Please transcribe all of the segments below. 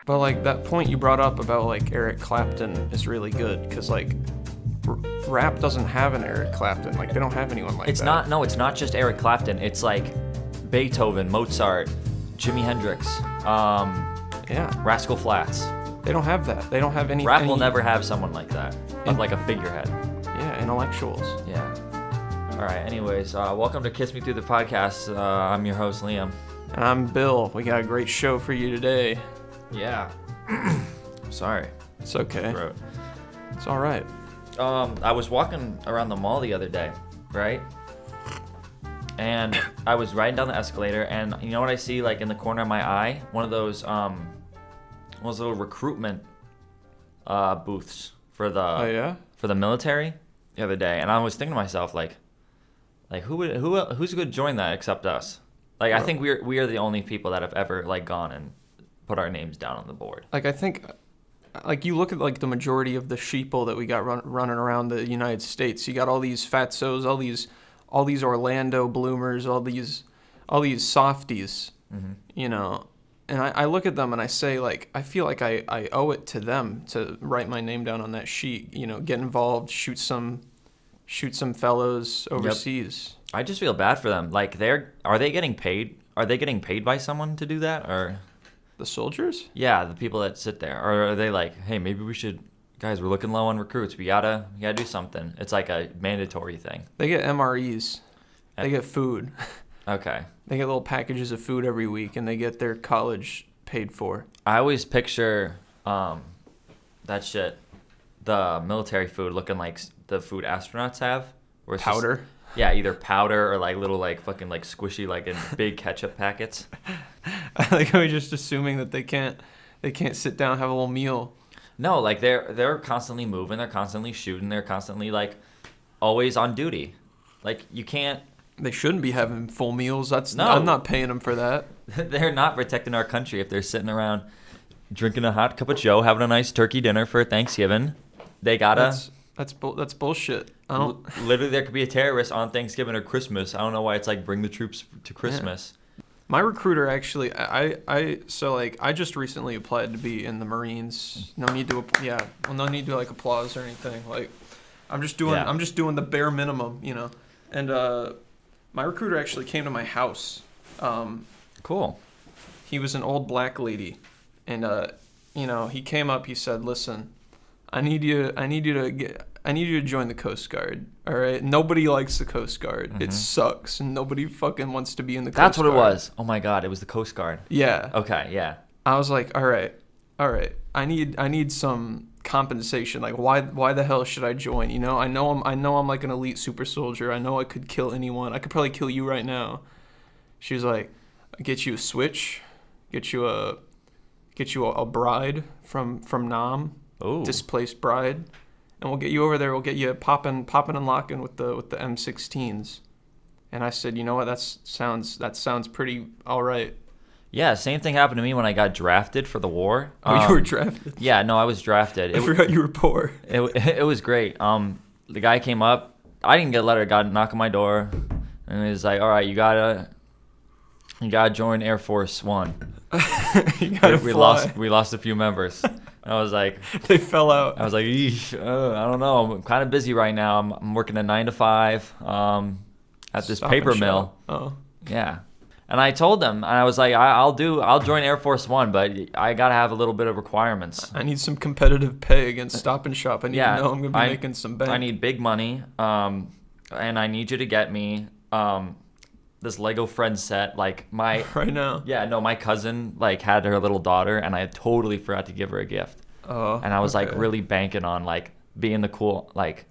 But like that point you brought up about like Eric Clapton is really good because like rap doesn't have an Eric Clapton. Like they don't have anyone like that. It's not just Eric Clapton. It's like Beethoven, Mozart, Jimi Hendrix, Yeah, Rascal Flatts. they don't have that. They don't have any. Rap will never have someone like that, of like a figurehead. Yeah, intellectuals. Yeah. All right. Anyways, welcome to Kiss Me Through the Podcast. I'm your host, Liam. And I'm Bill. We got a great show for you today. Yeah. Sorry. It's okay. Throat. It's all right. I was walking around the mall the other day, right? And I was riding down the escalator, and you know what I see, like in the corner of my eye? One of those little recruitment booths for the military the other day, and I was thinking to myself, like who's going to join that except us? Like, I think we are the only people that have ever like gone and put our names down on the board. Like I think, like you look at like the majority of the sheeple that we got running around the United States. You got all these fatsos, all these Orlando bloomers, all these softies, you know. And I look at them and I say, like, I feel like I owe it to them to write my name down on that sheet, you know, get involved, shoot some fellows overseas. Yep. I just feel bad for them. Like, are they getting paid? Are they getting paid by someone to do that, or the soldiers? Yeah, the people that sit there. Or are they like, hey, maybe we should, guys, we're looking low on recruits. We gotta do something. It's like a mandatory thing. They get MREs. They get food. Okay. They get little packages of food every week, and they get their college paid for. I always picture that shit, the military food, looking like the food astronauts have. Where it's powder. Just, yeah, either powder or like little like fucking like squishy like in big ketchup packets. I like how we're just assuming that they can't sit down and have a little meal. No, like they're constantly moving, they're constantly shooting, they're constantly like always on duty. Like you can't. They shouldn't be having full meals. No. I'm not paying them for that. They're not protecting our country if they're sitting around drinking a hot cup of joe, having a nice turkey dinner for Thanksgiving. They gotta. That's bullshit. I don't. Literally, there could be a terrorist on Thanksgiving or Christmas. I don't know why it's like bring the troops to Christmas. Yeah. My recruiter actually, I just recently applied to be in the Marines. No need to like applause or anything. Like, I'm just doing the bare minimum, you know. And my recruiter actually came to my house. Cool. He was an old black lady, and you know, he came up. He said, "Listen, I need you to join the Coast Guard. All right? Nobody likes the Coast Guard. Mm-hmm. It sucks, and nobody fucking wants to be in the Coast Guard." That's what it was. Oh my God, it was the Coast Guard. Yeah. Okay. Yeah. I was like, all right. I need some compensation. Like, why the hell should I join? You know, I know I'm like an elite super soldier. I know I could kill anyone. I could probably kill you right now. She was like, "I'll get you a switch, get you a bride from Nam, Ooh. Displaced bride, and we'll get you over there. We'll get you popping and locking with the M16s." And I said, you know what? That sounds pretty all right. Yeah, same thing happened to me when I got drafted for the war. Oh, you were drafted? Yeah, no, I was drafted. I forgot you were poor. It was great. The guy came up. I didn't get a letter. Got a knock on my door, and he was like, "All right, you gotta join Air Force One." We lost a few members. I was like, they fell out. I was like, eesh, I don't know. I'm kind of busy right now. I'm working a 9 to 5 at this paper mill. Oh, yeah. And I told them, and I was like, I'll join Air Force One, but I gotta have a little bit of requirements. I need some competitive pay against Stop and Shop. I need to know I'm gonna be making some bank. I need big money, and I need you to get me this Lego Friends set, like my right now. Yeah, no, my cousin like had her little daughter, and I totally forgot to give her a gift. Oh, and I was okay. like really banking on like being the cool, like,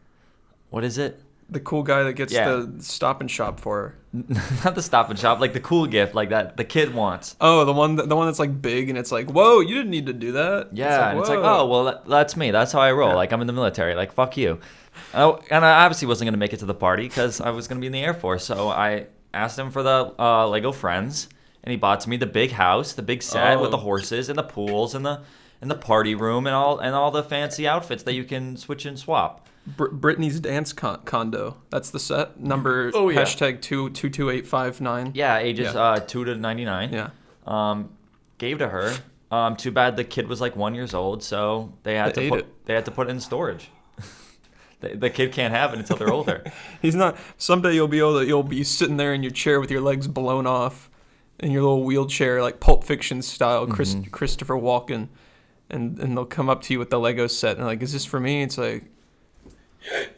what is it? The cool guy that gets the Stop and Shop for her. Not the Stop and Shop, like the cool gift, like that the kid wants. Oh, the one that's like big, and it's like, whoa, you didn't need to do that. Yeah, it's like, oh, well, that's me. That's how I roll. Yeah. Like, I'm in the military. Like, fuck you. And I obviously wasn't going to make it to the party because I was going to be in the Air Force. So I asked him for the Lego Friends, and he bought me the big house, the big set with the horses and the pools and the party room and all the fancy outfits that you can switch and swap. Britney's dance condo. That's the set number. Oh, yeah. Hashtag 22859. Yeah, ages 2 to 99. Yeah. Gave to her, Too bad the kid was like 1 year old, so they had to put it in storage. The kid can't have it until they're older. He's not. Someday you'll be sitting there in your chair with your legs blown off, in your little wheelchair, like Pulp Fiction style, Christopher Walken, and they'll come up to you with the Lego set and like, is this for me? It's like,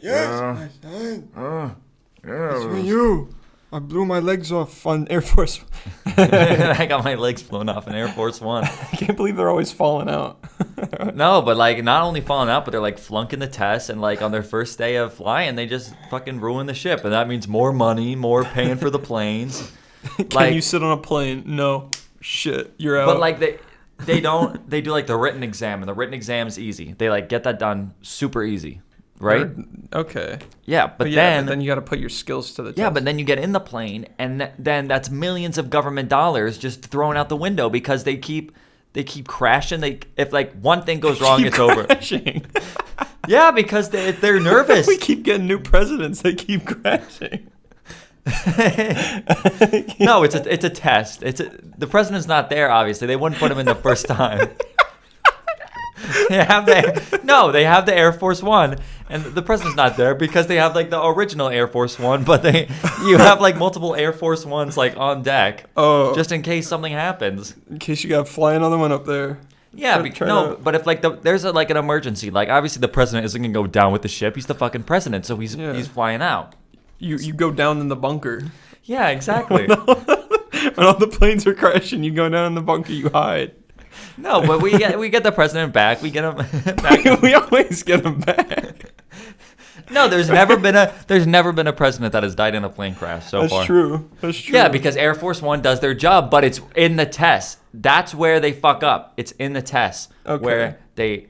yes, my son. Yeah. It's for you. I blew my legs off on Air Force. I got my legs blown off in Air Force One. I can't believe they're always falling out. No, but like not only falling out, but they're like flunking the test, and like on their first day of flying, they just fucking ruin the ship, and that means more money, more paying for the planes. Can you sit on a plane? No. Shit, you're out. But like they do like the written exam, and the written exam is easy. They like get that done super easy. Right? Okay. Yeah, but then you got to put your skills to the test. Yeah, but then you get in the plane, and then that's millions of government dollars just thrown out the window because they keep crashing. If like one thing goes wrong, it's crashing. Over. Yeah, because they're nervous. We keep getting new presidents. They keep crashing. No, it's a test. The president's not there. Obviously, they wouldn't put him in the first time. They have the Air Force One, and the president's not there because they have like the original Air Force One, but you have like multiple Air Force Ones like on deck, just in case something happens. In case you got to fly another one up there. Yeah, but if like there's like an emergency, like obviously the president isn't gonna go down with the ship. He's the fucking president, so he's flying out. You go down in the bunker. Yeah, exactly. When all the planes are crashing, you go down in the bunker, you hide. No, but we get the president back. We get him back. We always get him back. No, there's never been a president that has died in a plane crash so far. That's true. Yeah, because Air Force One does their job, but it's in the test. That's where they fuck up. It's in the test where they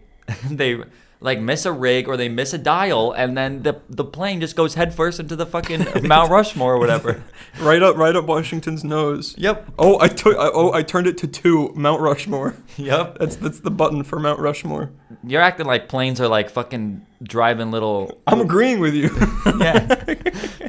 like miss a rig or they miss a dial, and then the plane just goes headfirst into the fucking Mount Rushmore or whatever. right up Washington's nose. Yep. Oh, I turned it to 2 Mount Rushmore. Yep. That's the button for Mount Rushmore. You're acting like planes are like fucking driving little. I'm agreeing with you. Yeah.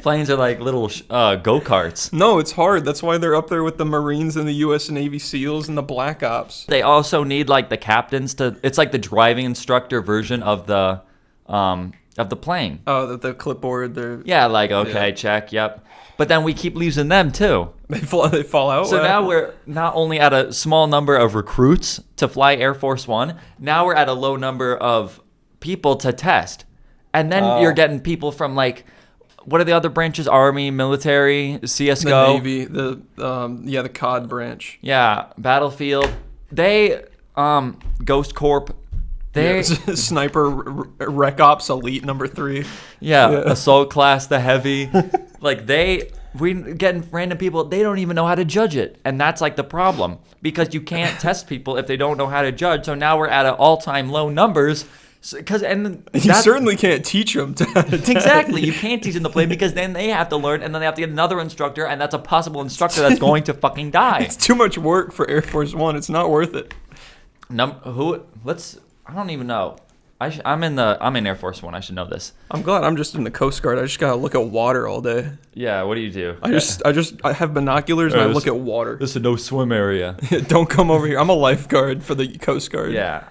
Planes are like little go-karts. No, it's hard. That's why they're up there with the Marines and the U.S. Navy SEALs and the Black Ops. They also need like the captains to. It's like the driving instructor version of the plane. Oh, the clipboard. Yeah, like okay, check, yep. But then we keep losing them too. They fall out. So now we're not only at a small number of recruits to fly Air Force One. Now we're at a low number of people to test, and then you're getting people from like. What are the other branches? Army, military, CSGO? The Navy, the COD branch. Yeah, Battlefield. They, Ghost Corp. They Sniper Rec Ops Elite number 3. Yeah, Assault Class, the Heavy. Like we getting random people. They don't even know how to judge it, and that's like the problem because you can't test people if they don't know how to judge. So now we're at an all-time low numbers. You certainly can't teach them to exactly. You can't teach them to play because then they have to learn, and then they have to get another instructor, and that's a possible instructor that's going to fucking die. It's too much work for Air Force One. It's not worth it. I don't even know. I'm in Air Force One. I should know this. I'm glad I'm just in the Coast Guard. I just gotta look at water all day. Yeah. What do you do? I have binoculars and I look at water. This is a no swim area. Don't come over here. I'm a lifeguard for the Coast Guard. Yeah.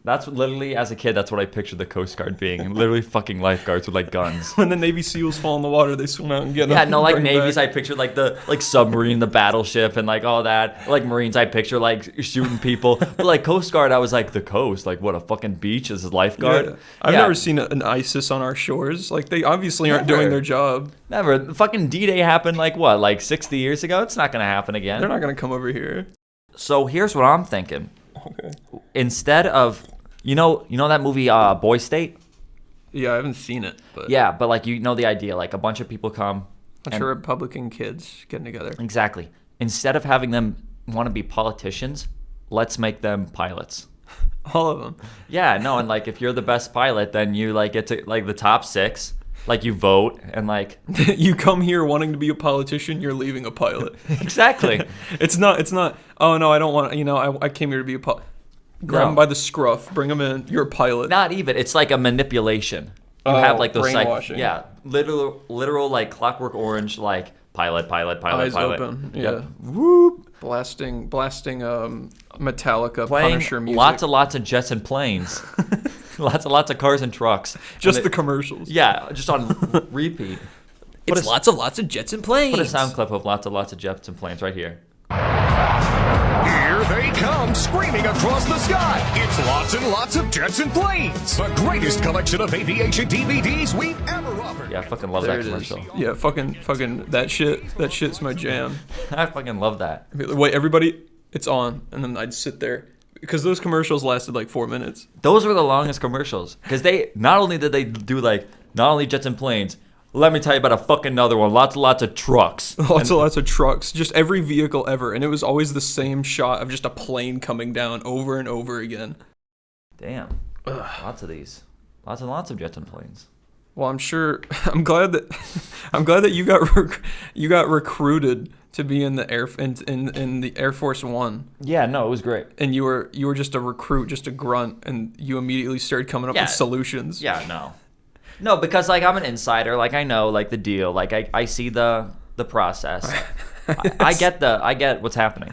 That's literally, as a kid, that's what I pictured the Coast Guard being. Literally fucking lifeguards with like guns. When the Navy SEAls fall in the water, they swim out and get them. Yeah, no, like Navies, I pictured like the submarine, the battleship, and like all that. Like Marines, I picture like shooting people. But like Coast Guard, I was like, the coast, like what, a fucking beach is a lifeguard? Yeah. I've never seen an ISIS on our shores. Like they obviously aren't doing their job. Never. The fucking D-Day happened like what, like 60 years ago? It's not gonna happen again. They're not gonna come over here. So here's what I'm thinking. Okay. Instead of you know that movie Boy State? Yeah, I haven't seen it. But yeah, but like you know the idea, like a bunch of people come. Bunch of Republican kids getting together. Exactly. Instead of having them want to be politicians, let's make them pilots. All of them. Yeah, no, and like if you're the best pilot, then you like get to like the top 6. Like you vote and like you come here wanting to be a politician, you're leaving a pilot. Exactly. It's not. Oh no, I don't want. I came here to be a pilot. Grab him by the scruff, bring him in. You're a pilot. Not even. It's like a manipulation. You have like those brainwashing. literal like Clockwork Orange, like pilot. Eyes open. Yeah. Yep. Whoop. Blasting Metallica, playing Punisher music. lots of jets and planes. lots of cars and trucks. Just And the commercials. Yeah, just on repeat. It's lots of jets and planes. Put a sound clip of lots of jets and planes right here. Here they come, screaming across the sky. It's lots and lots of jets and planes. The greatest collection of aviation DVDs we've ever offered. Yeah, I fucking love There that it is. commercial. Yeah, fucking that shit. That shit's my jam. I fucking love that. Wait, everybody, it's on, and then I'd sit there because those commercials lasted like 4 minutes. Those were the longest commercials because they not only did they do like not only jets and planes. Let me tell you about a fucking another one. Lots of trucks. Lots of trucks, just every vehicle ever, and it was always the same shot of just a plane coming down over and over again. Damn. Lots of these. Lots of jets and planes. Well, I'm sure. I'm glad that you got recruited to be in the in the Air Force One, Yeah, no, it was great. and you were just a recruit, just a grunt, and you immediately started coming up Yeah. with solutions. Yeah, no. No, because like I'm an insider, like I know like the deal, like I see the process. I get what's happening.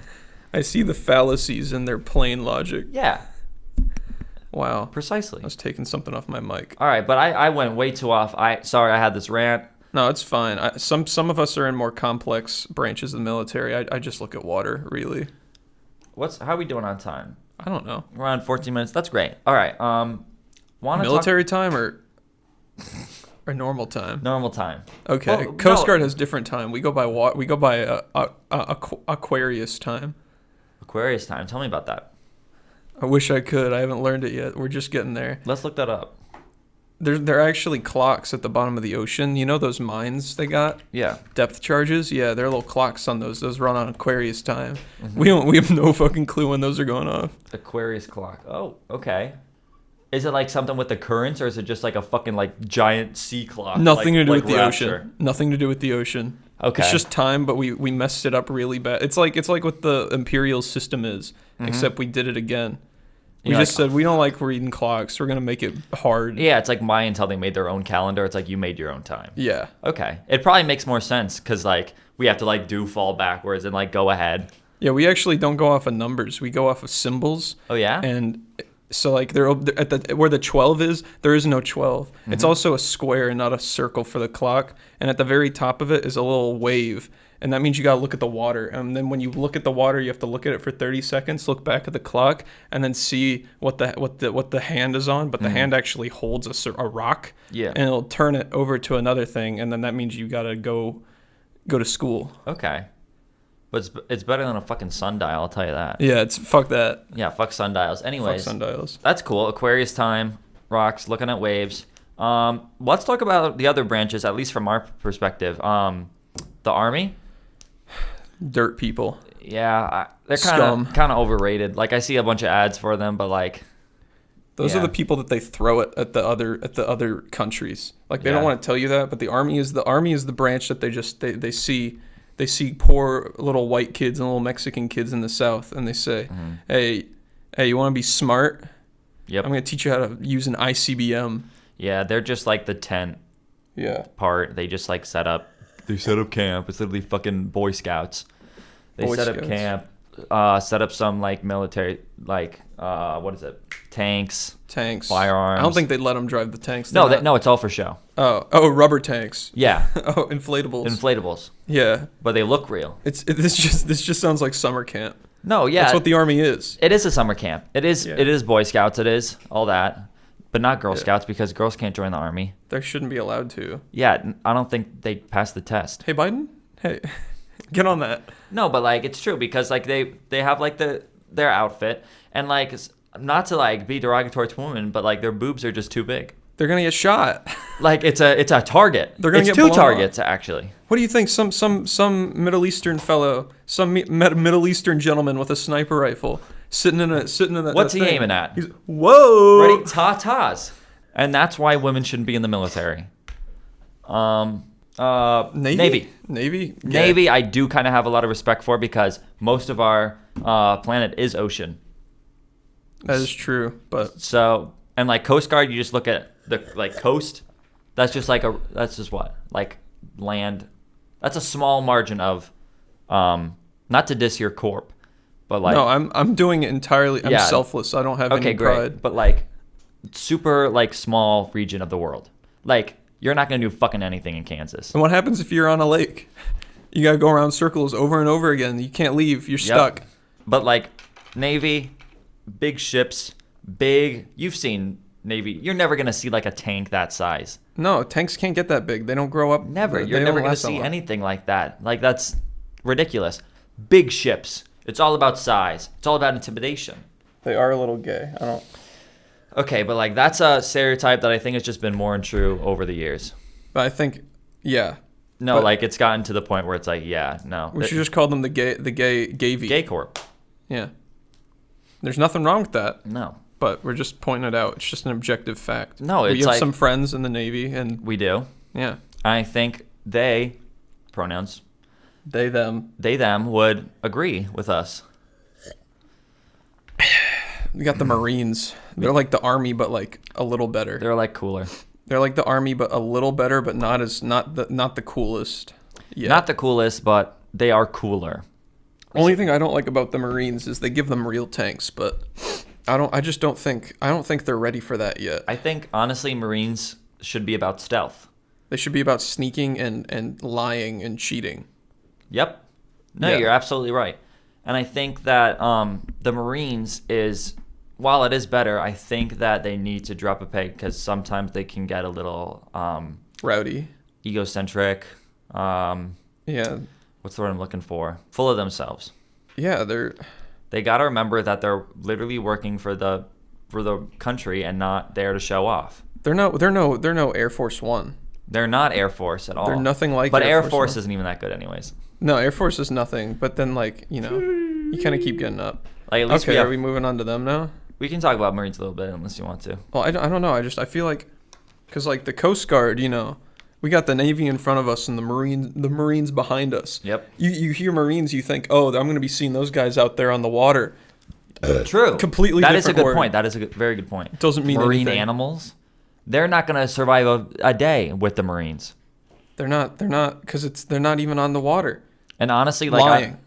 I see the fallacies in their plain logic. Yeah, Wow. precisely. I was taking something off my mic. All right, but I went way too off. Sorry I had this rant. No, it's fine. Some of us are in more complex branches of the military. I just look at water, really. How are we doing on time? I don't know. We're on 14 minutes. That's great. All right. Want to Military time or normal time? normal time. Okay. Well, Coast no. Guard has different time. We go by Aquarius time. Aquarius time. Tell me about that. I wish I could. I haven't learned it yet. We're just getting there. Let's look that up. There are actually clocks at the bottom of the ocean. You know those mines they got? Yeah. Depth charges? Yeah, there are little clocks on those. Those run on Aquarius time. Mm-hmm. We have no fucking clue when those are going off. Aquarius clock. Oh, okay. Is it like something with the currents, or is it just like a fucking like giant sea clock? Nothing to do like with the Rapture? ocean. Nothing to do with the ocean. Okay. It's just time, but we messed it up really bad. It's like what the imperial system is, except we did it again. We You're just said we don't like reading clocks. We're gonna make it hard. Yeah, it's like Maya until they made their own calendar. It's like you made your own time. Yeah. Okay. It probably makes more sense because like we have to like do fall backwards and like go ahead. Yeah, we actually don't go off of numbers. We go off of symbols. Oh yeah. And so like there at the where the 12 is, there is no 12. It's also a square and not a circle for the clock. And at the very top of it is a little wave. And that means you got to look at the water. And then when you look at the water, you have to look at it for 30 seconds, look back at the clock, and then see what the hand is on. But the hand actually holds a rock. Yeah. And it'll turn it over to another thing, and then that means you got to go to school. Okay. But it's better than a fucking sundial, I'll tell you that. Yeah, it's fuck that. Yeah, fuck sundials. Fuck Anyways, sundials. that's cool. Aquarius time, rocks, looking at waves. Let's talk about the other branches, at least from our perspective. The Army. Dirt people. Yeah, they're Scum. kind of overrated. Like I see a bunch of ads for them, but like Those Yeah. are the people that they throw at the other countries. Like they Yeah. don't want to tell you that, but the army is the branch that they see poor little white kids and little Mexican kids in the South, and they say, hey, you want to be smart? Yep. I'm gonna teach you how to use an ICBM. Yeah, they're just like the tent Yeah. part. They just like set up camp. It's literally fucking Boy Scouts. They Boy set up Scouts. camp, set up some like military, like what is it? Tanks. Firearms. I don't think they'd let them drive the tanks. No, They're not- no, it's all for show. Oh, rubber tanks. Yeah, Oh, inflatables. inflatables, Yeah. but they look real. This just sounds like summer camp. No, yeah, That's what the army is. it is a summer camp. It is. Yeah. It is Boy Scouts. It is all that, but not Girl Scouts because girls can't join the army. They shouldn't be allowed to. Yeah, I don't think they passed the test. Hey, Biden. Hey, get on that. No, but like it's true because like they have like their outfit and like not to like be derogatory to women, but like their boobs are just too big. They're gonna get shot. Like it's a target. They're gonna it's get two blown targets actually. What do you think? Some Middle Eastern fellow, some Middle Eastern gentleman with a sniper rifle, sitting in a. What's that he thing. aiming at? He's, whoa! Ready? Ta-tas. And that's why women shouldn't be in the military. Navy. Navy, I do kind of have a lot of respect for because most of our planet is ocean. That is true, but So, and like Coast Guard, you just look at the like coast. That's just what? Like land. That's a small margin of, not to diss your corp, But like, no, I'm doing it entirely. I'm Yeah. selfless. I don't have okay, any great. pride. But like, super like small region of the world. Like, you're not gonna do fucking anything in Kansas. And what happens if you're on a lake? You gotta go around circles over and over again. You can't leave. You're stuck. But like, Navy, big ships, big. You've seen Navy. You're never gonna see like a tank that size. No, tanks can't get that big. They don't grow up. Never. They You're don't never gonna last that see long. anything like that. Like, that's ridiculous. Big ships. It's all about size. It's all about intimidation. They are a little gay. I don't. Okay, but like, that's a stereotype that I think has just been more and true over the years. But I think, yeah, No, But- like, it's gotten to the point where it's like, yeah, no. we should just call them the gayvy. Gay corp. Yeah. There's nothing wrong with that, No. but we're just pointing it out. It's just an objective fact. No, we it's have like- some friends in the Navy, and We do. yeah, I think they, pronouns, they them. they, them, would agree with us. We got the Marines. They're like the Army, but like a little better. They're like cooler. They're like the Army, but a little better, but not the coolest. Yeah. Not the coolest, but they are cooler. Only thing I don't like about the Marines is they give them real tanks, but I don't think they're ready for that yet. I think, honestly, Marines should be about stealth. They should be about sneaking and lying and cheating. Yep. No, Yeah. you're absolutely right. And I think that the Marines is, while it is better, I think that they need to drop a peg because sometimes they can get a little Rowdy. egocentric. Yeah. What's the word I'm looking for? Full of themselves. Yeah, They got to remember that they're literally working for the country and not there to show off. they're no Air Force One. They're not Air Force at all. They're nothing like But Air Air Force Force One. isn't even that good anyways. No, Air Force is nothing, but then you kind of keep getting up. Like, at least Okay, we are have, we moving on to them now? we can talk about Marines a little bit unless you want to. Well, I don't know. I feel like, because like the Coast Guard, we got the Navy in front of us and the Marines behind us. Yep. You hear Marines, you think, oh, I'm going to be seeing those guys out there on the water. True. Completely That is a different good word. point. That is a very good point. Doesn't mean Marine anything. animals, they're not going to survive a day with the Marines. They're not, because they're not even on the water. And honestly, like, Lying.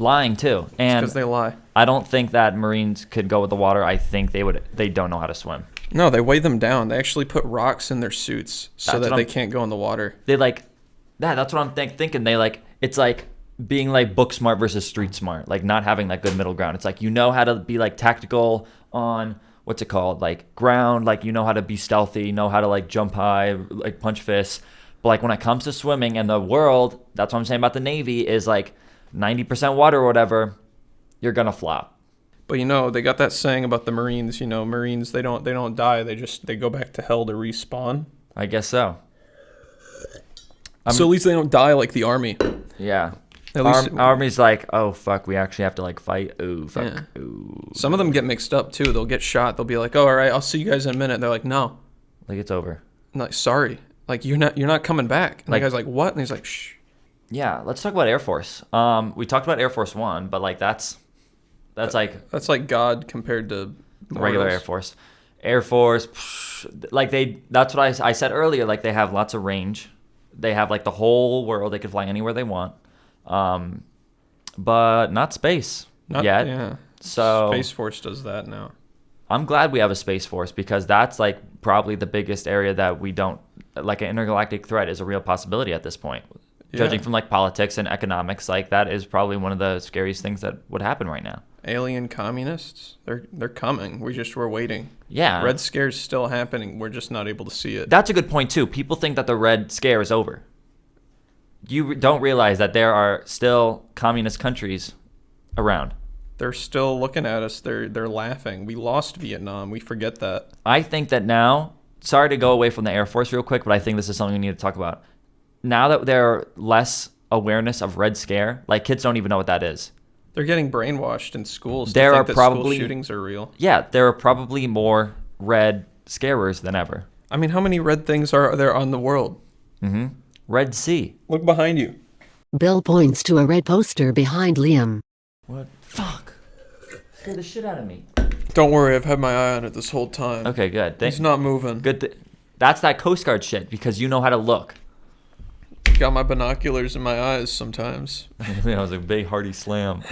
lying too. And Because they lie. I don't think that Marines could go with the water. I think they don't know how to swim. No, they weigh them down. They actually put rocks in their suits so That's that what they I'm- can't go in the water. They like that. That's what I'm thinking. They like, it's like being like book smart versus street smart, like not having that good middle ground. It's like, how to be like tactical on what's it called, like ground, like how to be stealthy, know how to like jump high, like punch fists. But like when it comes to swimming and the world, that's what I'm saying about the Navy is like 90% water or whatever, you're gonna flop. But they got that saying about the Marines. Marines they don't die. They go back to hell to respawn. I guess so. So at least they don't die like the Army. Yeah. At least Army's like, oh fuck, we actually have to like fight. Ooh, fuck. Yeah. Ooh. Some of them get mixed up too. They'll get shot. They'll be like, "Oh, all right, I'll see you guys in a minute." They're like, "No, Like it's over. no, sorry. Like you're not coming back." And Like- the guy's like, "What?" And he's like, "Shh." Yeah, let's talk about Air Force. We talked about Air Force One, but like that's like That's like God compared to regular Air mortals. Force. Air Force, like that's what I said earlier. Like they have lots of range. They have like the whole world. They can fly anywhere they want. But not space yet. Yeah. So Space Force does that now. I'm glad we have a Space Force because that's like probably the biggest area that we don't, like an intergalactic threat is a real possibility at this point. Judging from like politics and economics, like that is probably one of the scariest things that would happen right now. Alien communists, they're coming. We're waiting. Yeah. Red Scare's still happening. We're just not able to see it. That's a good point too. People think that the Red Scare is over. You don't realize that there are still communist countries around. They're still looking at us. They're laughing. We lost Vietnam. We forget that. I think that now, sorry to go away from the Air Force real quick, but I think this is something we need to talk about. Now that there are less awareness of Red Scare, like kids don't even know what that is. They're getting brainwashed in schools. There to are think that probably- school shootings are real. Yeah, there are probably more Red Scarers than ever. I mean, how many red things are there on the world? Red Sea. Look behind you. Bill points to a red poster behind Liam. What? Fuck. Scared the shit out of me. Don't worry, I've had my eye on it this whole time. Okay, good. He's not moving. Good. That's that Coast Guard shit because you know how to look. Got my binoculars in my eyes sometimes. That was a big hearty slam.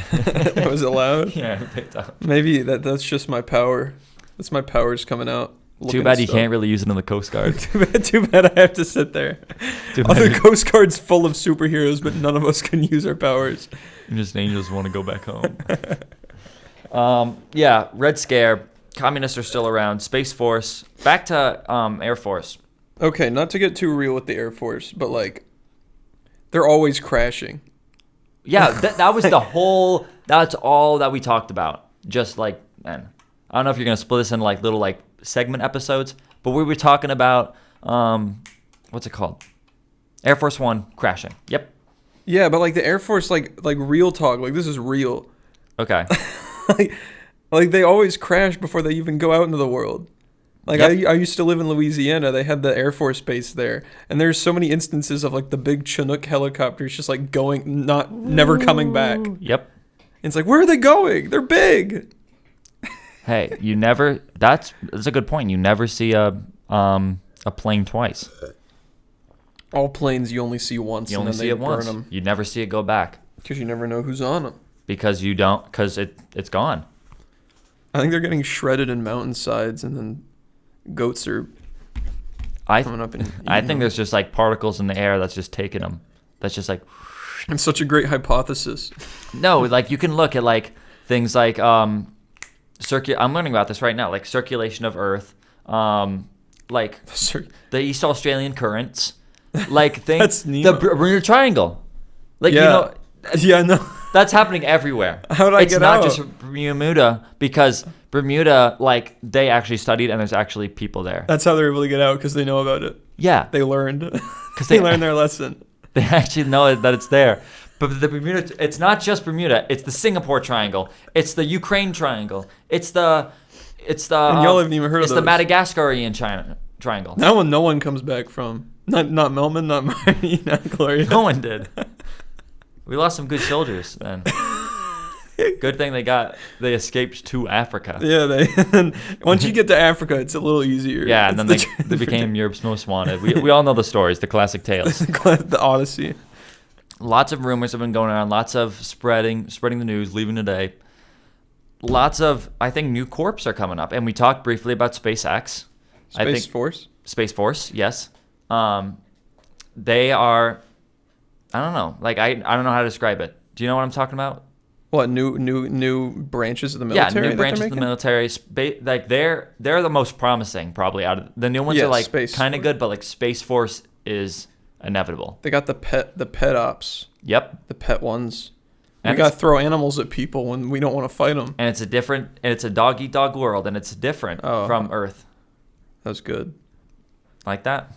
Was it loud? Yeah, it picked up. Maybe that's just my power. That's my powers coming out. Too bad you can't really use it in the Coast Guard. Too bad I have to sit there. The Coast Guard's full of superheroes, but none of us can use our powers. Just angels want to go back home. Yeah, Red Scare. Communists are still around. Space Force. Back to Air Force. Okay, not to get too real with the Air Force, but like, they're always crashing. Yeah, that was the whole. That's all that we talked about. Just like, man, I don't know if you're gonna split this into like little like segment episodes, but we were talking about what's it called? Air Force One crashing. Yep. Yeah, but like the Air Force, like real talk, like this is real. Okay. like they always crash before they even go out into the world. Like Yep. I used to live in Louisiana. They had the Air Force base there, and there's so many instances of like the big Chinook helicopters just like going, never coming back. And Yep. it's like, where are they going? They're big. Hey, you never. That's a good point. You never see a plane twice. All planes you only see once. You and only then see they it once. burn them You never see it go back because you never know who's on them. because it's gone. I think they're getting shredded in mountainsides, and then goats are coming up and eating I think them. there's just like particles in the air that's just taking them. That's just like It's such a great hypothesis. no, like you can look at like things like I'm learning about this right now, like circulation of Earth, like the East Australian currents, like things. That's Nemo. The Bermuda Triangle, like Yeah. Yeah, I know. that's happening everywhere. How'd I it's get not out? just Bermuda because Bermuda, like they actually studied and there's actually people there. That's how they're able to get out, because they know about it. Yeah, They learned. because They learned their lesson. They actually know that it's there. But the Bermuda, it's not just Bermuda. It's the Singapore Triangle. It's the Ukraine Triangle. It's the. And y'all haven't even heard of It's the those. Madagascarian Triangle. That one, no one comes back from. Not Melman, not Marnie, not Gloria. No one did. We lost some good soldiers then. Good thing they escaped to Africa. Yeah, and once you get to Africa, it's a little easier. Yeah, and It's then they became Europe's most wanted. We all know the stories, the classic tales. the Odyssey. Lots of rumors have been going around. Lots of spreading the news, leaving today. Lots of, I think, new corps are coming up, and we talked briefly about SpaceX. Space Force. Space Force, yes. They are, I don't know, like I don't know how to describe it. Do you know what I'm talking about? What, new branches of the military? Yeah, new that branches they're of the making? military. Like they're the most promising, probably out of the new ones Yeah, are like Space kind of Force. good, but like Space Force is inevitable. They got the pet ops, Yep, the pet ones. And We got to throw animals at people when we don't want to fight them. and it's a dog eat dog world, and it's different Oh. from Earth, That was good. like that.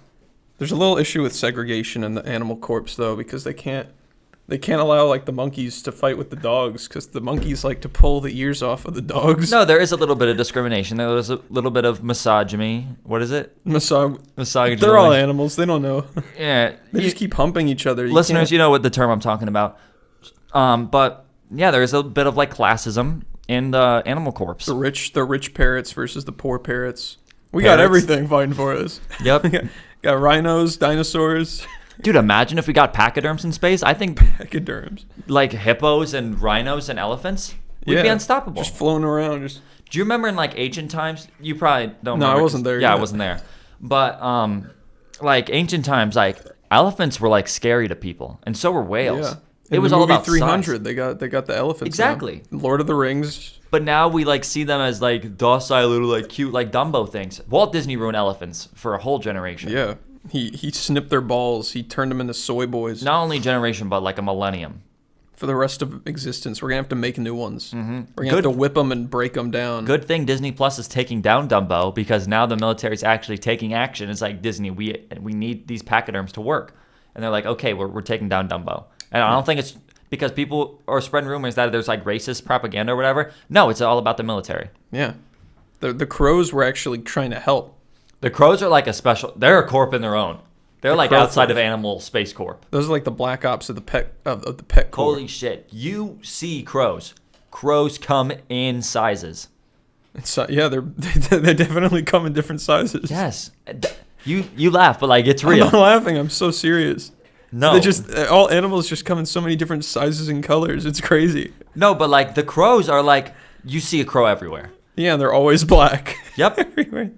There's a little issue with segregation in the animal corps, though, because they can't allow like the monkeys to fight with the dogs, because the monkeys like to pull the ears off of the dogs. No, there is a little bit of discrimination. There was a little bit of misogyny. What is it? Misogyny. They're all animals. They don't know. Yeah, They just keep humping each other. listeners, you know what the term I'm talking about. But yeah, there is a bit of like classism in the animal corps. the rich parrots versus the poor parrots. We Parrots. got everything fighting for us. Yep. Got rhinos, dinosaurs, Dude, imagine if we got pachyderms in space. I think pachyderms. like hippos and rhinos and elephants would be unstoppable. Just floating around. Just Do you remember in like ancient times? You probably don't No, I remember. wasn't there Yeah, I yet. wasn't there. But like ancient times, like elephants were like scary to people, and so were whales. yeah. It In was the all movie about 300. size. They got the elephants. Exactly. now. Lord of the Rings. But now we like see them as like docile little like cute like Dumbo things. Walt Disney ruined elephants for a whole generation. Yeah. He snipped their balls. He turned them into soy boys. Not only generation, but like a millennium. For the rest of existence, we're gonna have to make new ones. Mm-hmm. We're gonna Good- have to whip them and break them down. Good thing Disney Plus is taking down Dumbo because now the military's actually taking action. It's like Disney, we need these pachyderms to work, and they're like, okay, we're taking down Dumbo. And I don't think it's because people are spreading rumors that there's like racist propaganda or whatever. No, it's all about the military. Yeah. The crows were actually trying to help. The crows are like they're a corp in their own. They're like Crow outside Corps. of Animal Space Corp. Those are like the black ops of the pet corps. Holy shit. You see crows. Crows come in sizes. So, yeah, they definitely come in different sizes. Yes. You laugh, but like it's I'm real. not laughing. I'm so serious. No. They just all animals just come in so many different sizes and colors. It's crazy. No, but like the crows are like you see a crow everywhere. Yeah, they're always black. Yep. Everywhere.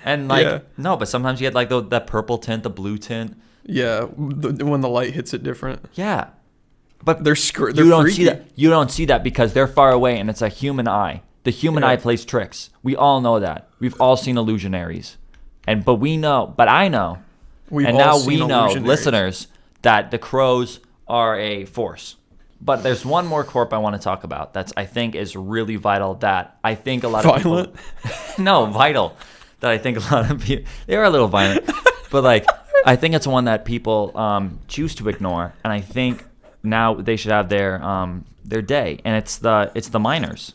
And like Yeah. no, but sometimes you get like that purple tint, the blue tint. Yeah, when the light hits it different. Yeah. But They're you don't freaky. see that. You don't see that because they're far away and it's a human eye. The human eye plays tricks. We all know that. We've all seen illusionaries. But I know. We've and all now seen we know, illusionaries. listeners, that the crows are a force. But there's one more corp I want to talk about that's I think is really vital that I think a lot of Violent? people No, vital. That I think a lot of people they are a little violent. But like I think it's one that people choose to ignore, and I think now they should have their day, and it's the miners.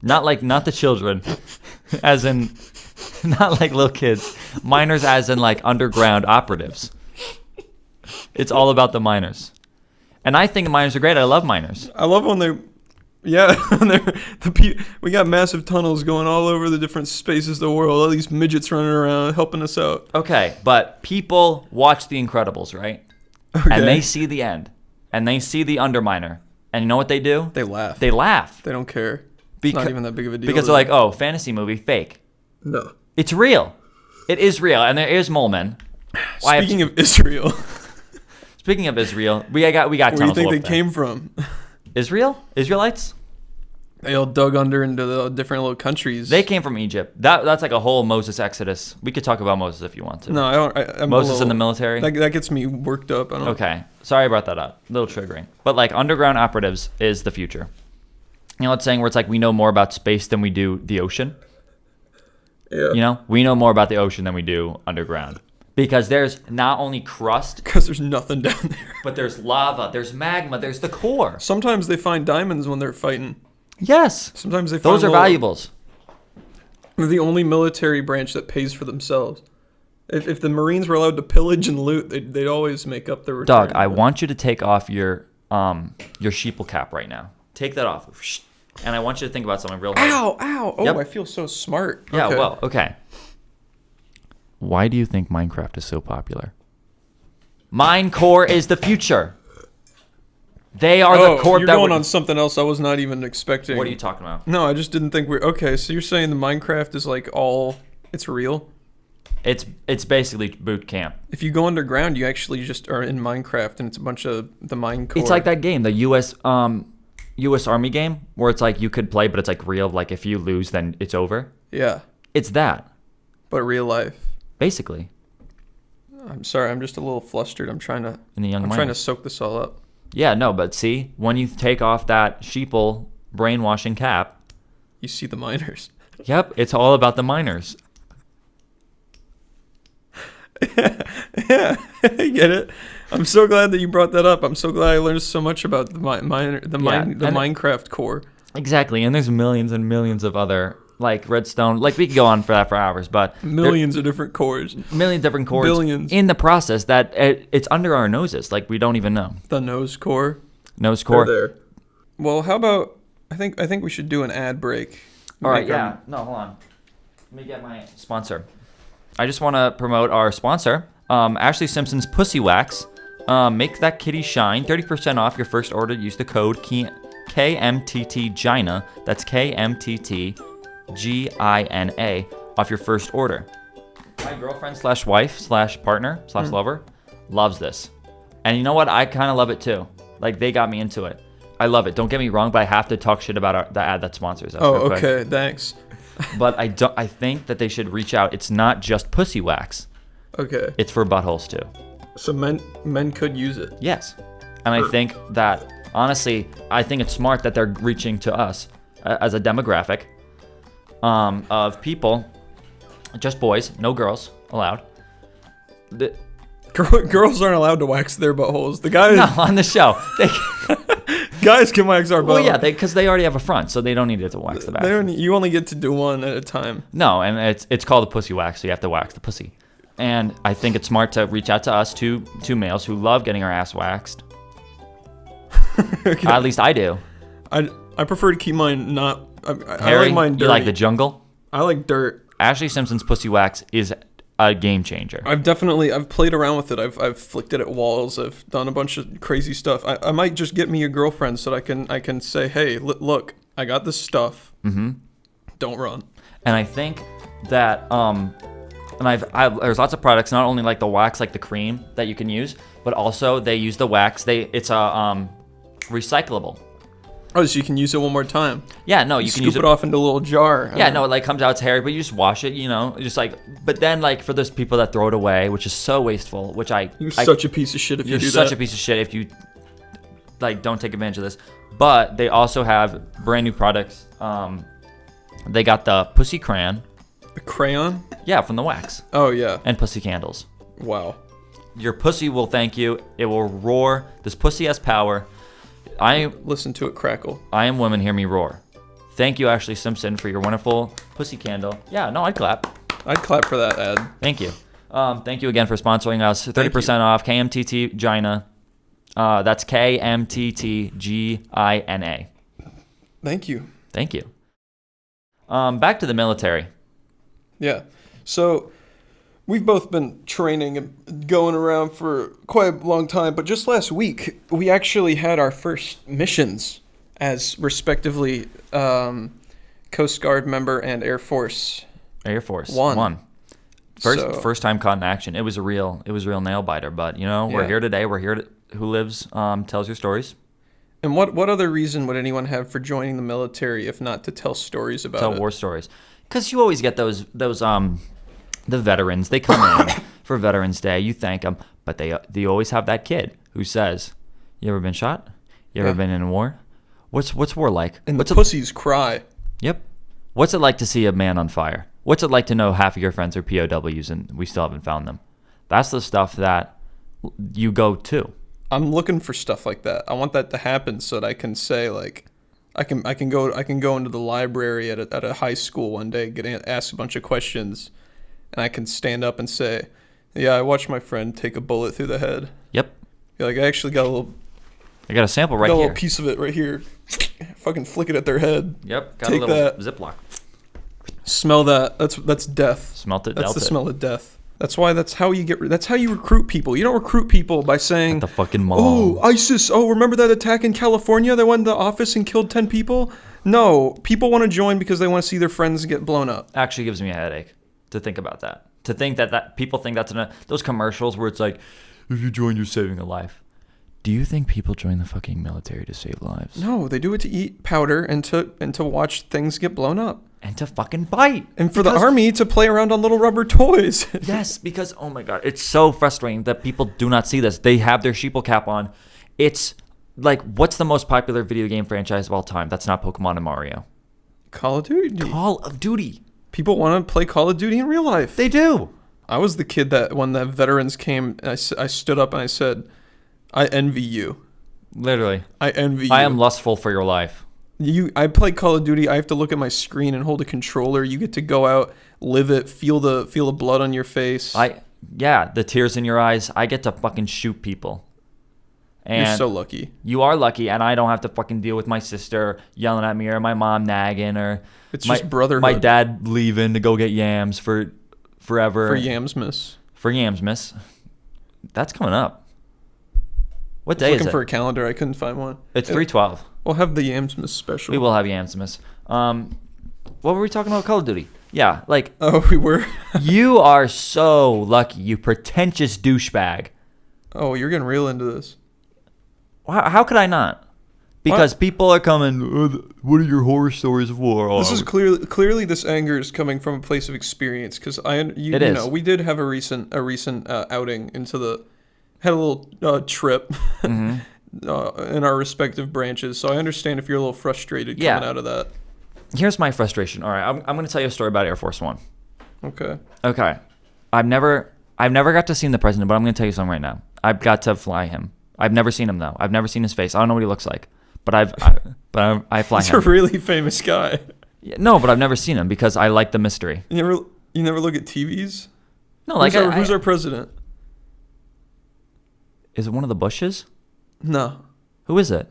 Not the children, as in not like little kids. Miners as in like underground operatives. It's all about the miners. And I think miners are great. I love miners. I love when they, we got massive tunnels going all over the different spaces of the world. All these midgets running around helping us out. Okay, but people watch The Incredibles, right? Okay. And they see the end, and they see the underminer, and you know what they do? They laugh. They laugh. They don't care. It's not even that big of a deal. Because they're like, oh, fantasy movie, fake. No. It's real. It is real, and there is mole men. Speaking of Israel, Speaking of Israel, we got where do you tunnels think they up there. came from? Israel? Israelites? They all dug under into the different little countries. They came from Egypt. That's like a whole Moses Exodus. We could talk about Moses if you want to. No, I don't. I'm Moses in the military? That gets me worked up. I don't. Okay. Sorry I brought that up. A little triggering. But like underground operatives is the future. You know what I'm saying? Where it's like we know more about space than we do the ocean. Yeah. You know? We know more about the ocean than we do underground. Because there's not only crust, Because there's nothing down there. but there's lava, there's magma, there's the core. Sometimes they find diamonds when they're fighting. Yes. Sometimes they find Those are valuables. They're the only military branch that pays for themselves. If the Marines were allowed to pillage and loot, they'd always make up their return. Doug, I want you to take off your sheeple cap right now. Take that off. And I want you to think about something real hard. Ow! Oh, Yep. I feel so smart. Yeah, Okay. well, okay. Why do you think Minecraft is so popular? Minecore is the future. They are the corp you're that going would- on something else I was not even expecting. What are you talking about? No, I just didn't think we're... Okay, so you're saying the Minecraft is like all... It's real? It's basically boot camp. If you go underground, you actually just are in Minecraft and it's a bunch of the Minecore. It's like that game, the US Army game, where it's like you could play, but it's like real. Like if you lose, then it's over. Yeah, It's that, but real life. basically, I'm sorry, I'm just a little flustered. I'm trying to trying to soak this all up. Yeah, no, but see, when you take off that sheeple brainwashing cap, You see the miners. yep, it's all about the miners. Yeah, I get it. I'm so glad that you brought that up. I'm so glad I learned so much about the Minecraft core. Exactly, and there's millions and millions of other, like Redstone. Like, we could go on for that for hours, but Millions of different cores. millions of different cores Billions. in the process that it's under our noses. Like, we don't even know. The nose core. Nose core. There. Well, how about... I think we should do an ad break. All right, Make our- yeah. No, hold on. Let me get my sponsor. I just want to promote our sponsor, Ashley Simpson's Pussy Wax. Make that kitty shine. 30% off your first order. Use the code KMTTGINA. That's KMTTGINA off your first order. My girlfriend / wife / partner / lover loves this. And you know what? I kind of love it too. Like, they got me into it. I love it. Don't get me wrong, but I have to talk shit about the ad that sponsors us. Oh, real quick. okay. Thanks. But I think that they should reach out. It's not just pussy wax. Okay. It's for buttholes too. So men could use it. Yes. And I think that, honestly, I think it's smart that they're reaching to us as a demographic of people, just boys, no girls allowed. Girls aren't allowed to wax their buttholes. The guys, No, on the show. guys can wax our buttholes. Well, yeah, because they already have a front, so they don't need it to wax the back. You only get to do one at a time. No, and it's called a pussy wax, so you have to wax the pussy. And I think it's smart to reach out to us, two males who love getting our ass waxed. Okay. At least I do. I prefer to keep mine not. I Harry, like mine dirty. you like the jungle? I like dirt. Ashley Simpson's Pussy Wax is a game changer. I've played around with it. I've flicked it at walls. I've done a bunch of crazy stuff. I might just get me a girlfriend so that I can say, hey, look, I got this stuff. Mm-hmm. Don't run. And I think that there's lots of products, not only like the wax, like the cream that you can use, but also they use the wax. It's a recyclable. Oh, so you can use it one more time. Yeah, no, you can use it off into a little jar. Yeah, no, it like comes out, it's hairy, but you just wash it, just like. But then like for those people that throw it away, which is so wasteful, you're such a piece of shit if you do that. You're such a piece of shit if you like don't take advantage of this. But they also have brand new products. They got the pussy crayon. The crayon? Yeah, from the wax. Oh yeah. And pussy candles. Wow. Your pussy will thank you. It will roar. This pussy has power. Listen to it crackle. I am women, hear me roar. Thank you, Ashley Simpson, for your wonderful pussy candle. Yeah, no, I'd clap. I'd clap for that ad. Thank you. Thank you again for sponsoring us. 30% off KMTT Gina. That's KMTTGINA. Thank you. Thank you. Back to the military. Yeah. So we've both been training and going around for quite a long time, but just last week we actually had our first missions as respectively Coast Guard member and Air Force. One. First time caught in action. It was a real nail biter, but we're here today. We're here who lives tells your stories. And what other reason would anyone have for joining the military if not to tell stories about Tell war stories. Cuz you always get those the veterans, they come in for Veterans Day. You thank them, but they always have that kid who says, "You ever been shot? You ever been in a war? What's war like?" And the pussies cry. Yep. What's it like to see a man on fire? What's it like to know half of your friends are POWs and we still haven't found them? That's the stuff that you go to. I'm looking for stuff like that. I want that to happen so that I can say like, I can go into the library at a high school one day, get asked a bunch of questions. And I can stand up and say, yeah, I watched my friend take a bullet through the head. Yep. You're like, I actually got I got a sample right here. Got a little piece of it right here. Fucking flick it at their head. Yep. Got Take a little that. Ziploc. Smell that. That's death. Smelt it, That's dealt the it. smell of death. That's how you recruit people. You don't recruit people by saying, At the fucking mall. "Oh, ISIS. Oh, remember that attack in California? They went in the office and killed 10 people?" No, people want to join because they want to see their friends get blown up. Actually gives me a headache to think about that. To think that people think that's those commercials where it's like, if you join, you're saving a life. Do you think people join the fucking military to save lives? No, they do it to eat powder and to watch things get blown up. And to fucking fight. And for the army to play around on little rubber toys. Yes, because, oh my God, it's so frustrating that people do not see this. They have their sheeple cap on. It's like, what's the most popular video game franchise of all time? That's not Pokemon and Mario. Call of Duty. Call of Duty. People want to play Call of Duty in real life. They do. I was the kid that when the veterans came, I stood up and I said, I envy you. Literally. I envy you. I am lustful for your life. I play Call of Duty. I have to look at my screen and hold a controller. You get to go out, live it, feel the blood on your face. The tears in your eyes. I get to fucking shoot people. And you're so lucky. You are lucky, and I don't have to fucking deal with my sister yelling at me or my mom nagging or it's just brotherhood. My dad leaving to go get yams for forever. For Yamsmas. For Yamsmas. That's coming up. What day is it? Looking for a calendar. I couldn't find one. It's 3/12. We'll have the Yamsmas special. We will have Yamsmas. What were we talking about? Call of Duty. Yeah, like. Oh, we were. You are so lucky, you pretentious douchebag. Oh, you're getting real into this. How could I not? Because people are coming. What are your horror stories of war? This is clearly this anger is coming from a place of experience. Because you know, we did have a recent outing into had a little trip in our respective branches. So I understand if you're a little frustrated coming out of that. Here's my frustration. All right, I'm going to tell you a story about Air Force One. Okay. I've never got to see the president, but I'm going to tell you something right now. I've got to fly him. I've never seen him though. I've never seen his face. I don't know what he looks like, but I fly him. He's a really famous guy. Yeah, no, but I've never seen him because I like the mystery. You never look at TVs? No, like who's our president? Is it one of the Bushes? No. Who is it?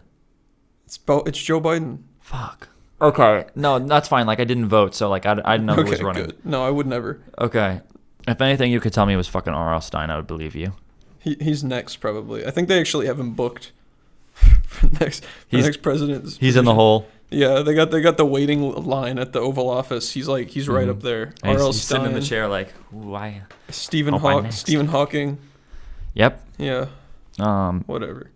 It's Joe Biden. Fuck. Okay. No, that's fine. Like I didn't vote, so like I didn't know who was running. Good. No, I would never. Okay. If anything, you could tell me it was fucking R.L. Stein, I would believe you. He's next probably. I think they actually have him booked for next president. He's in the hole. Yeah, they got the waiting line at the Oval Office. He's right up there. And R.L. he's sitting in the Stein, chair like, why? Stephen next. Hawking. Yep. Yeah. Whatever.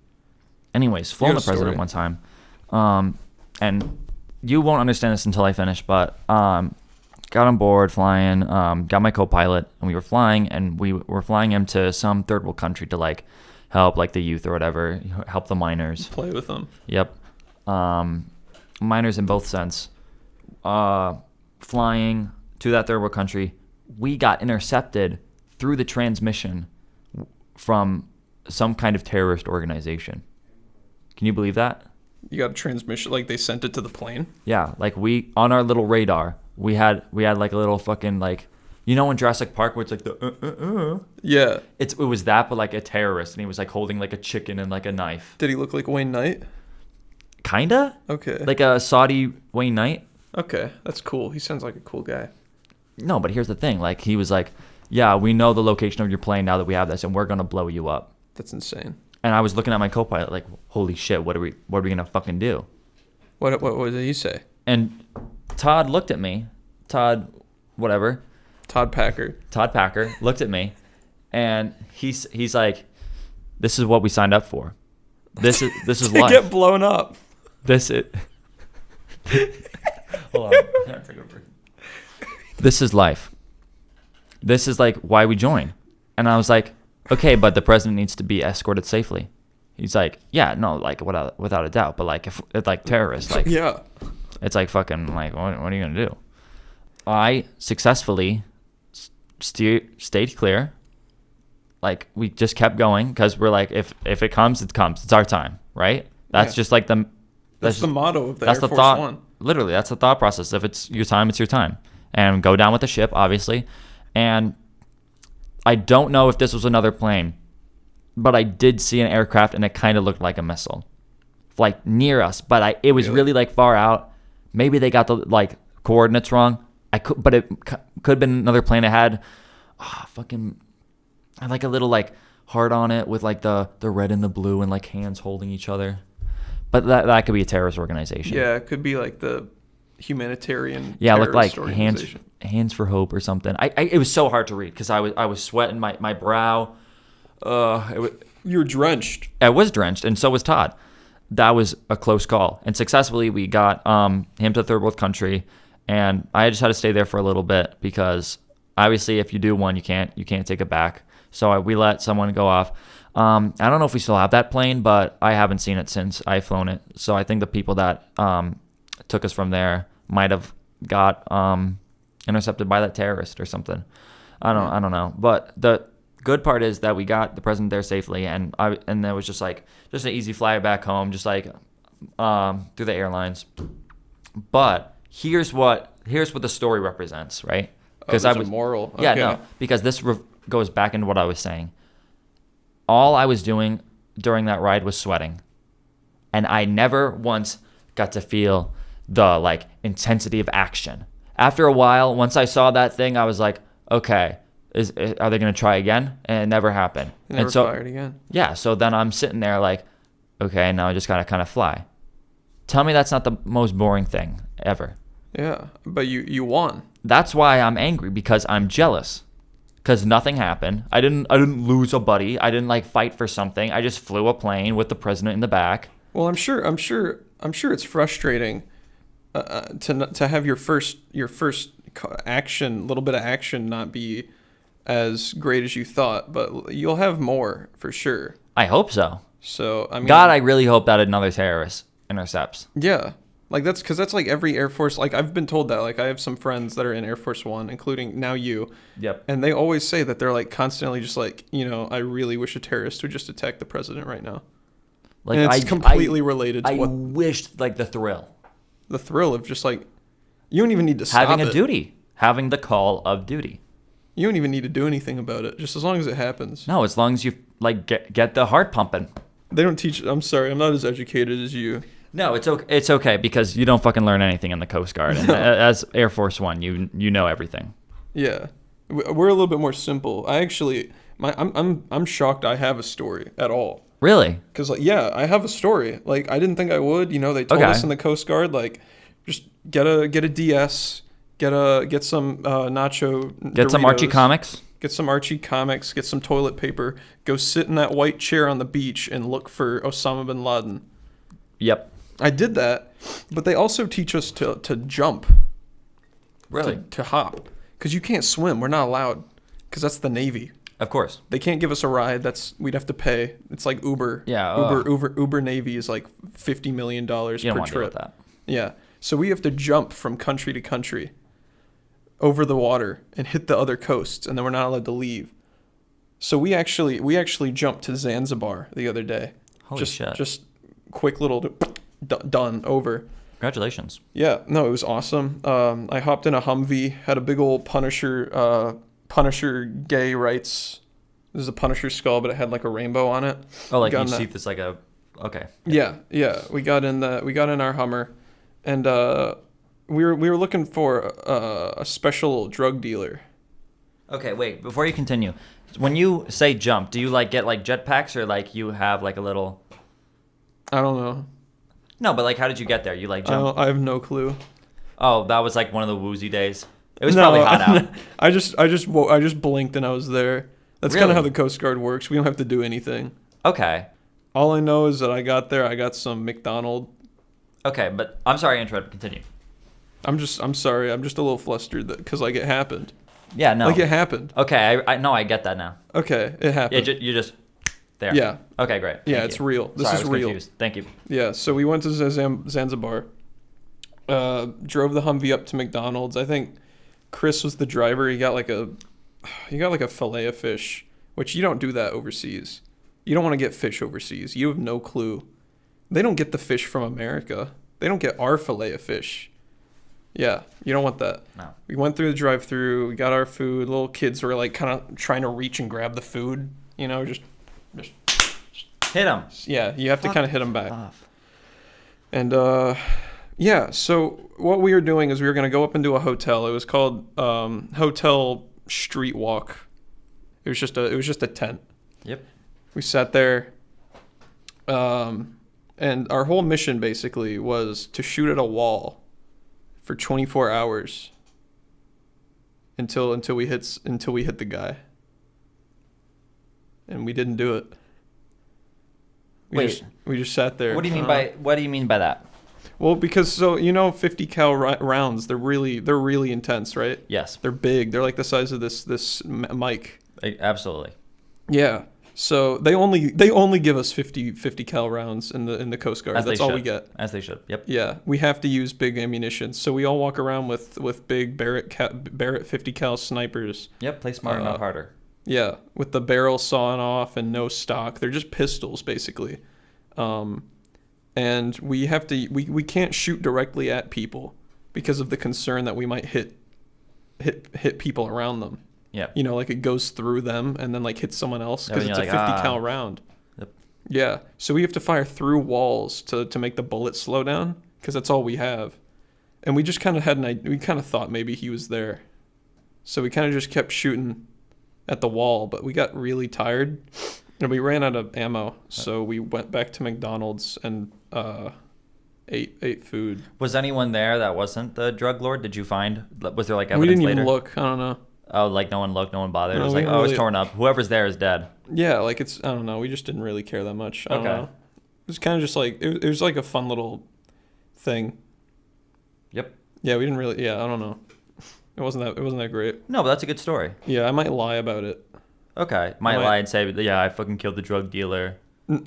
Anyways, flown You the got a president story. one time. And you won't understand this until I finish, but got on board flying, got my co-pilot, and we were flying, and we were flying him to some third world country to like help like the youth or whatever, help the minors. Play with them. Yep. Minors in both sense. Flying to that third world country, we got intercepted through the transmission from some kind of terrorist organization. Can you believe that? You got a transmission, like they sent it to the plane? Yeah, like we on our little radar, we had like a little fucking like, you know in Jurassic Park where it's like the Yeah. it was that, but like a terrorist, and he was like holding like a chicken and like a knife. Did he look like Wayne Knight? Kinda? Okay. Like a Saudi Wayne Knight? Okay, that's cool. He sounds like a cool guy. No, but here's the thing. Like he was like, yeah, we know the location of your plane now that we have this, and we're gonna blow you up. That's insane. And I was looking at my co-pilot like, holy shit, what are we gonna fucking do? What did he say? And Todd looked at me. Todd Packer looked at me, and he's like, this is what we signed up for. This is To life. get blown up. This is hold on. This is life. This is like why we join. And I was like, okay, but the president needs to be escorted safely. He's like, yeah, no, like without a doubt. But like if it's like terrorists, like Yeah. it's like fucking like what are you gonna do? I successfully stayed clear. Like we just kept going because we're like, if it comes, it comes. It's our time, right? That's Yeah. just like That's the motto of the that's Air the Force thought. One. Literally, that's the thought process. If it's your time, it's your time, and go down with the ship, obviously. And I don't know if this was another plane, but I did see an aircraft, and it kind of looked like a missile, like near us. But it was really like far out. Maybe they got the like coordinates wrong. But it could have been another plane. It had had like a little like heart on it with like the red and the blue and like hands holding each other. But that could be a terrorist organization. Yeah, it could be like the humanitarian. Yeah, looked like organization. hands for hope or something. It was so hard to read because I was sweating my brow. You were drenched. I was drenched, and so was Todd. That was a close call, and successfully we got him to third world country, and I just had to stay there for a little bit because obviously if you do one, you can't take it back. So we let someone go off. I don't know if we still have that plane, but I haven't seen it since I've flown it. So I think the people that took us from there might have got intercepted by that terrorist or something. I don't know. But the good part is that we got the president there safely, and there was just an easy fly back home, just like through the airlines. But here's what the story represents, right? Because I was moral. Okay. Yeah, no, because this goes back into what I was saying. All I was doing during that ride was sweating, and I never once got to feel the like intensity of action. After a while, once I saw that thing, I was like, okay, are they going to try again? And it never happened. Never fired again. Yeah, so then I'm sitting there like, okay, now I just got to kind of fly. Tell me that's not the most boring thing ever. Yeah, but you won. That's why I'm angry, because I'm jealous. Because nothing happened. I didn't lose a buddy. I didn't like fight for something. I just flew a plane with the president in the back. Well, I'm sure it's frustrating to have your first action, little bit of action, not be as great as you thought, but you'll have more for sure. I hope so. So I mean, God, I really hope that another terrorist intercepts. Yeah, like that's like every Air Force. Like I've been told that. Like I have some friends that are in Air Force One, including now you. Yep. And they always say that they're like constantly just like, I really wish a terrorist would just attack the president right now. Like and it's completely related to I wished like the thrill of just like, you don't even need to stop having a it. duty, having the call of duty. You don't even need to do anything about it, just as long as it happens. No, as long as you like get the heart pumping. They don't teach. I'm sorry, I'm not as educated as you. No, it's okay because you don't fucking learn anything in the Coast Guard. And as Air Force One, you know everything. Yeah, We're a little bit more simple. I'm shocked I have a story at all. Really? Cause like, yeah, I have a story. Like I didn't think I would. You know, they told Okay. us in the Coast Guard like, just get a DS, get some nacho. Get some Archie Doritos, comics. Get some Archie comics. Get some toilet paper. Go sit in that white chair on the beach and look for Osama bin Laden. Yep. I did that, but they also teach us to jump. Really? To hop, because you can't swim. We're not allowed, because that's the Navy. Of course. They can't give us a ride. We'd have to pay. It's like Uber. Yeah. Uber Navy is like $50 million You don't per want to deal with trip. that. Yeah. So we have to jump from country to country over the water and hit the other coasts, and then we're not allowed to leave. So we actually jumped to Zanzibar the other day. Holy shit. Just quick little done over. Congratulations. Yeah, no, it was awesome. I hopped in a Humvee, had a big old Punisher gay rights. This is a Punisher skull, but it had like a rainbow on it. Oh, like Got each in teeth is like a... Okay. Yeah. We got in our Hummer, and we were looking for a special drug dealer. Okay, wait. Before you continue, when you say jump, do you like get like jetpacks or like you have like a little... I don't know. No, but like how did you get there? You like jump? I have no clue. Oh, that was like one of the woozy days. It was probably hot out. I just blinked and I was there. That's kind Really? of how the Coast Guard works. We don't have to do anything. Okay. All I know is that I got there. I got some McDonald's. Okay, but I'm sorry I interrupted. Continue. I'm sorry. I'm just a little flustered because like it happened. Yeah, no. Like it happened. Okay, I no, I get that now. Okay, it Yeah, happened. you're just there. Yeah. Okay, great. Yeah, Thank it's you. real. This Sorry, is I was real. Confused. Thank you. Yeah, so we went to Zanzibar. Drove the Humvee up to McDonald's. I think Chris was the driver. He got like a fillet of fish, which you don't do that overseas. You don't want to get fish overseas. You have no clue. They don't get the fish from America. They don't get our fillet of fish. Yeah, you don't want that. No. We went through the drive-through. We got our food. Little kids were like kind of trying to reach and grab the food. You know, just Hit him. yeah. You have to kind of hit them back. Off. And yeah, so what we were doing is we were going to go up into a hotel. It was called Hotel Street Walk. It was just a tent. Yep. We sat there, and our whole mission basically was to shoot at a wall for 24 hours until we hit the guy. And we didn't do it. Wait. We just sat there. What do you mean by that? Well, because 50 cal rounds, they're really intense, right? Yes. They're big. They're like the size of this mic. Absolutely. Yeah. So they only give us 50 cal rounds in the Coast Guard. That's all we get. As they should. Yep. Yeah, we have to use big ammunition. So we all walk around with big Barrett 50 cal snipers. Yep. Play smarter, not harder. Yeah, with the barrel sawing off and no stock. They're just pistols basically. And we can't shoot directly at people because of the concern that we might hit people around them. Yeah. You know, like it goes through them and then like hits someone else because Yeah, it's a you're 50 like, cal round. Yep. Yeah. So we have to fire through walls to make the bullet slow down because that's all we have. And we just kind of we kind of thought maybe he was there. So we kind of just kept shooting at the wall, but we got really tired and we ran out of ammo. So we went back to McDonald's and ate food. Was anyone there that wasn't the drug lord? Did you find? Was there like We evidence didn't later? even look. I don't know. Oh, like no one looked, no one bothered. No, it was we like, didn't oh, it's really- torn up. Whoever's there is dead. Yeah, like I don't know. We just didn't really care that much. I don't Okay. know. It was kind of just like it was like a fun little thing. Yep. Yeah, we didn't really. Yeah, I don't know. It wasn't that great. No, but that's a good story. Yeah, I might lie about it. Okay. Might Might- lie and say, yeah, I fucking killed the drug dealer.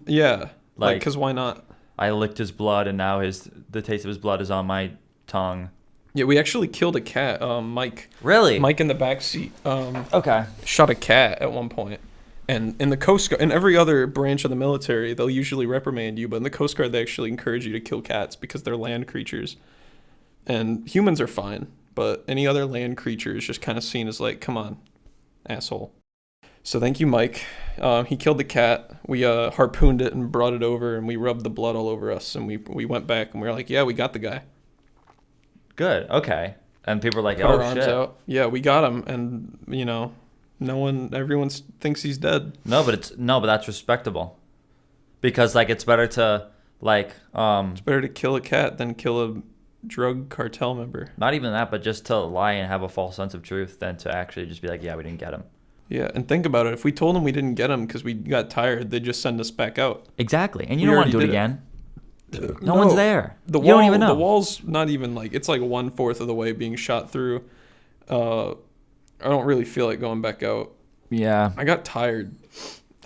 Yeah, Like- because why not? I licked his blood, and now the taste of his blood is on my tongue. Yeah, we actually killed a cat. Mike. Really? Mike in the back seat. Okay. Shot a cat at one point. And in the Coast Guard, in every other branch of the military, they'll usually reprimand you, but in the Coast Guard, they actually encourage you to kill cats because they're land creatures. And humans are fine, but any other land creature is just kind of seen as like, come on, asshole. So thank you, Mike. He killed the cat. We harpooned it and brought it over, and we rubbed the blood all over us. And we went back, and we were like, yeah, we got the guy. Good. Okay. And people are like, Put our oh, arms shit. out. Yeah, we got him, and everyone thinks he's dead. No, but that's respectable. Because, like, it's better to, like, It's better to kill a cat than kill a drug cartel member. not even that, but just to lie and have a false sense of truth than to actually just be like, yeah, we didn't get him. Yeah, and think about it. If we told them we didn't get him because we got tired, they'd just send us back out. Exactly. And you We don't want to do already it did again. No one's there. The You wall, don't even know. The wall's not even like, it's like 1/4 of the way being shot through. I don't really feel like going back out. Yeah, I got tired.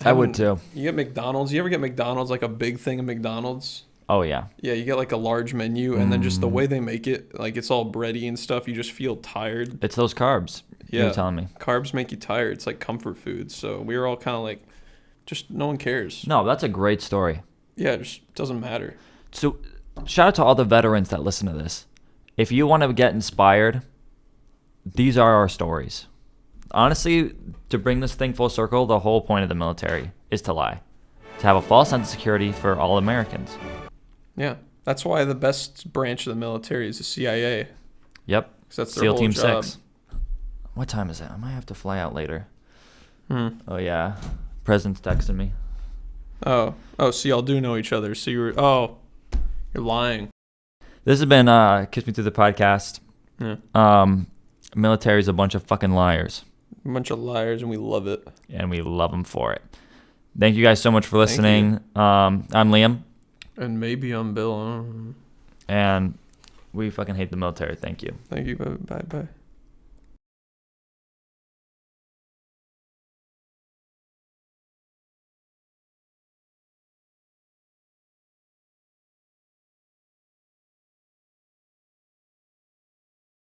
I would too. You get McDonald's. You ever get McDonald's, like a big thing of McDonald's? Oh, yeah. Yeah, you get like a large menu, and then just the way they make it, like it's all bready and stuff, you just feel tired. It's those carbs. You Yeah. were telling me. Carbs make you tired. It's like comfort food. So we were all kind of like, just no one cares. No, that's a great story. Yeah, it just doesn't matter. So, shout out to all the veterans that listen to this. If you want to get inspired, these are our stories. Honestly, to bring this thing full circle, the whole point of the military is to lie. To have a false sense of security for all Americans. Yeah, that's why the best branch of the military is the CIA. Yep. 'Cause that's their SEAL whole Team job. 6. What time is it? I might have to fly out later. Hmm. Oh, yeah. President's texting me. Oh, so y'all do know each other. So you're lying. This has been Kiss Me Through the podcast. Yeah. Military's a bunch of fucking liars. A bunch of liars, and we love it. And we love them for it. Thank you guys so much for listening. I'm Liam. And maybe I'm Bill. I don't know. And we fucking hate the military. Thank you. Thank you. Bye.